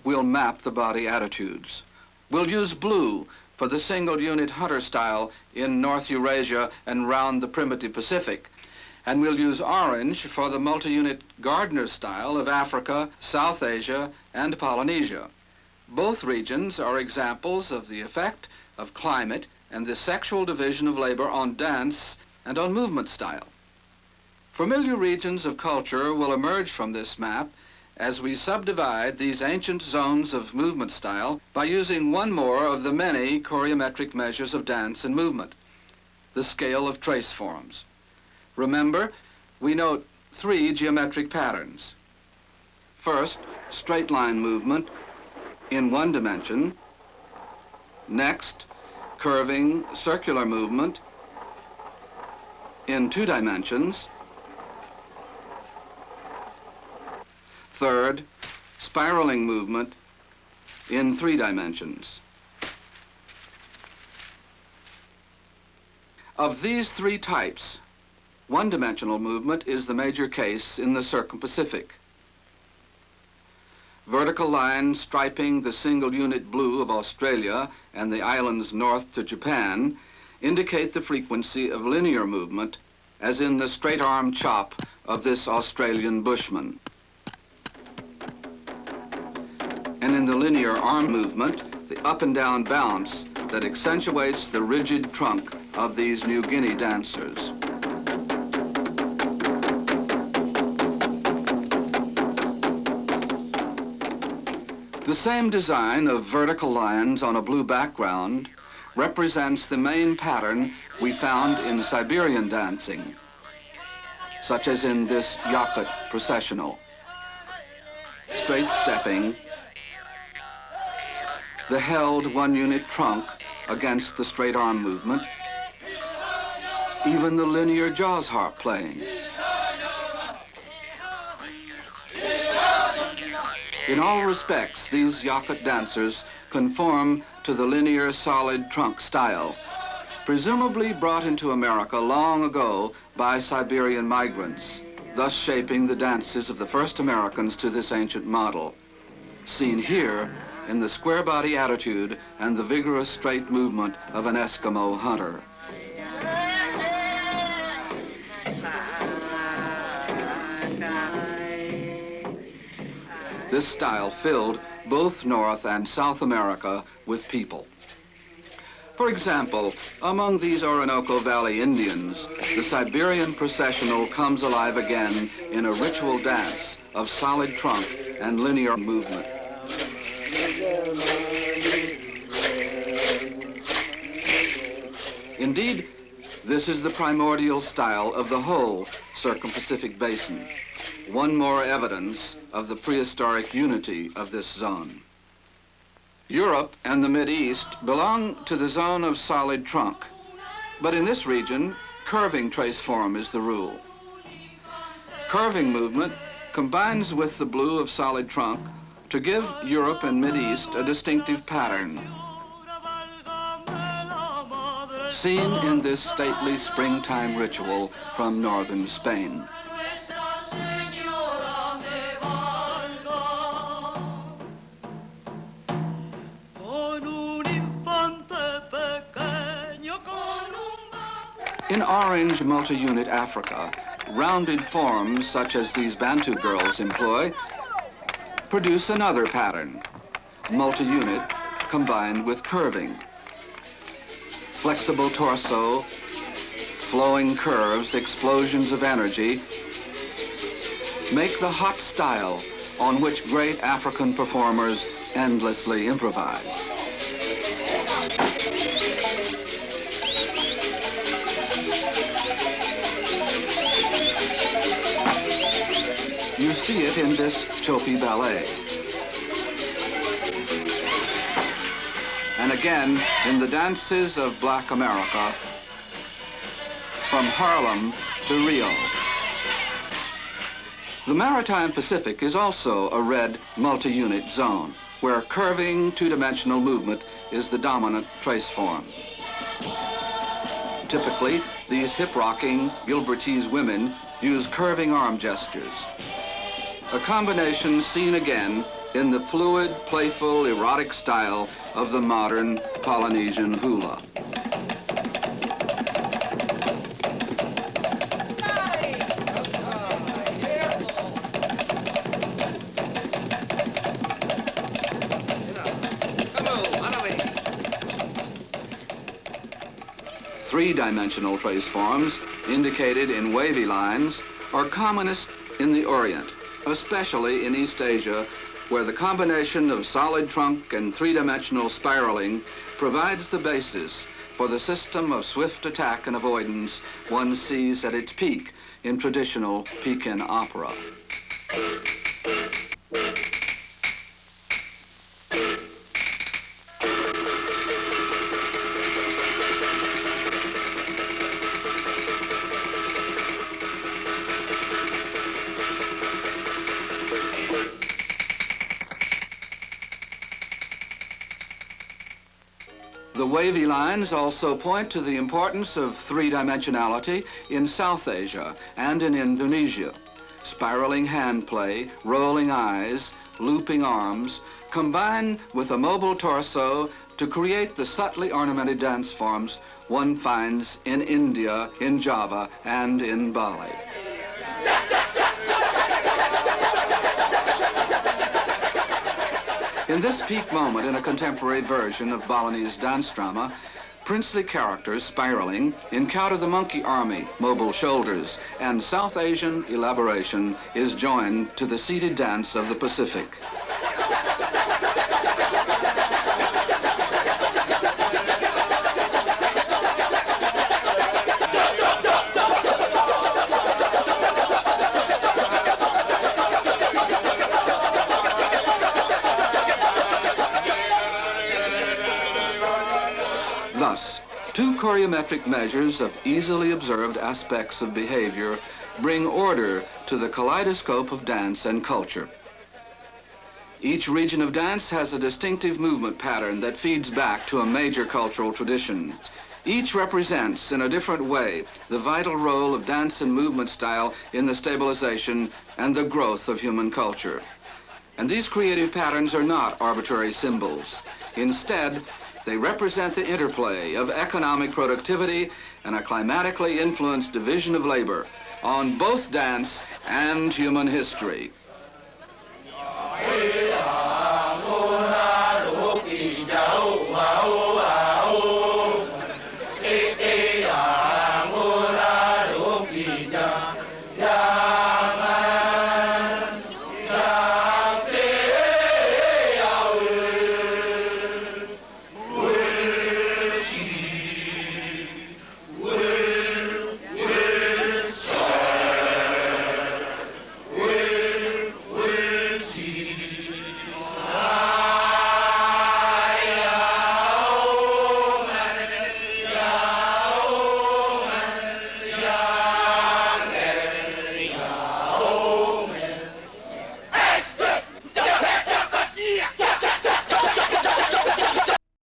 we'll map the body attitudes. We'll use blue for the single unit hunter style in North Eurasia and round the primitive Pacific. And we'll use orange for the multi-unit gardener style of Africa, South Asia, and Polynesia. Both regions are examples of the effect of climate and the sexual division of labor on dance and on movement style. Familiar regions of culture will emerge from this map as we subdivide these ancient zones of movement style by using one more of the many choreometric measures of dance and movement, the scale of trace forms. Remember, we note 3 geometric patterns. First, straight line movement in 1 dimension. Next, curving circular movement in 2 dimensions. Third, spiraling movement in 3 dimensions. Of these 3 types, one-dimensional movement is the major case in the Circum-Pacific. Vertical lines striping the single unit blue of Australia and the islands north to Japan indicate the frequency of linear movement, as in the straight arm chop of this Australian bushman. And in the linear arm movement, the up and down bounce that accentuates the rigid trunk of these New Guinea dancers. The same design of vertical lines on a blue background represents the main pattern we found in Siberian dancing, such as in this Yakut processional. Straight stepping, the held 1-unit trunk against the straight arm movement, even the linear jaws harp playing. In all respects, these Yakut dancers conform to the linear solid trunk style, presumably brought into America long ago by Siberian migrants, thus shaping the dances of the first Americans to this ancient model, seen here in the square body attitude and the vigorous straight movement of an Eskimo hunter. This style filled both North and South America with people. For example, among these Orinoco Valley Indians, the Siberian processional comes alive again in a ritual dance of solid trunk and linear movement. Indeed, this is the primordial style of the whole Circum-Pacific Basin. One more evidence of the prehistoric unity of this zone. Europe and the Mideast belong to the zone of solid trunk, but in this region, curving trace form is the rule. Curving movement combines with the blue of solid trunk to give Europe and Mideast a distinctive pattern, seen in this stately springtime ritual from northern Spain. In orange multi-unit Africa, rounded forms such as these Bantu girls employ produce another pattern, multi-unit combined with curving. Flexible torso, flowing curves, explosions of energy make the hot style on which great African performers endlessly improvise. You see it in this Chopi ballet. And again in the dances of Black America, from Harlem to Rio. The Maritime Pacific is also a red multi-unit zone, where curving two-dimensional movement is the dominant trace form. Typically, these hip-rocking Gilbertese women use curving arm gestures. a combination seen again in the fluid, playful, erotic style of the modern Polynesian hula. Three-dimensional trace forms, indicated in wavy lines, are commonest in the Orient, especially in East Asia, where the combination of solid trunk and three-dimensional spiraling provides the basis for the system of swift attack and avoidance one sees at its peak in traditional Pekin opera. The wavy lines also point to the importance of three-dimensionality in South Asia and in Indonesia. Spiraling hand play, rolling eyes, looping arms combine with a mobile torso to create the subtly ornamented dance forms one finds in India, in Java, and in Bali. In this peak moment in a contemporary version of Balinese dance drama, princely characters spiraling encounter the monkey army, mobile shoulders, and South Asian elaboration is joined to the seated dance of the Pacific. Thus, two choreometric measures of easily observed aspects of behavior bring order to the kaleidoscope of dance and culture. Each region of dance has a distinctive movement pattern that feeds back to a major cultural tradition. Each represents, in a different way, the vital role of dance and movement style in the stabilization and the growth of human culture. And these creative patterns are not arbitrary symbols. Instead, they represent the interplay of economic productivity and a climatically influenced division of labor on both dance and human history.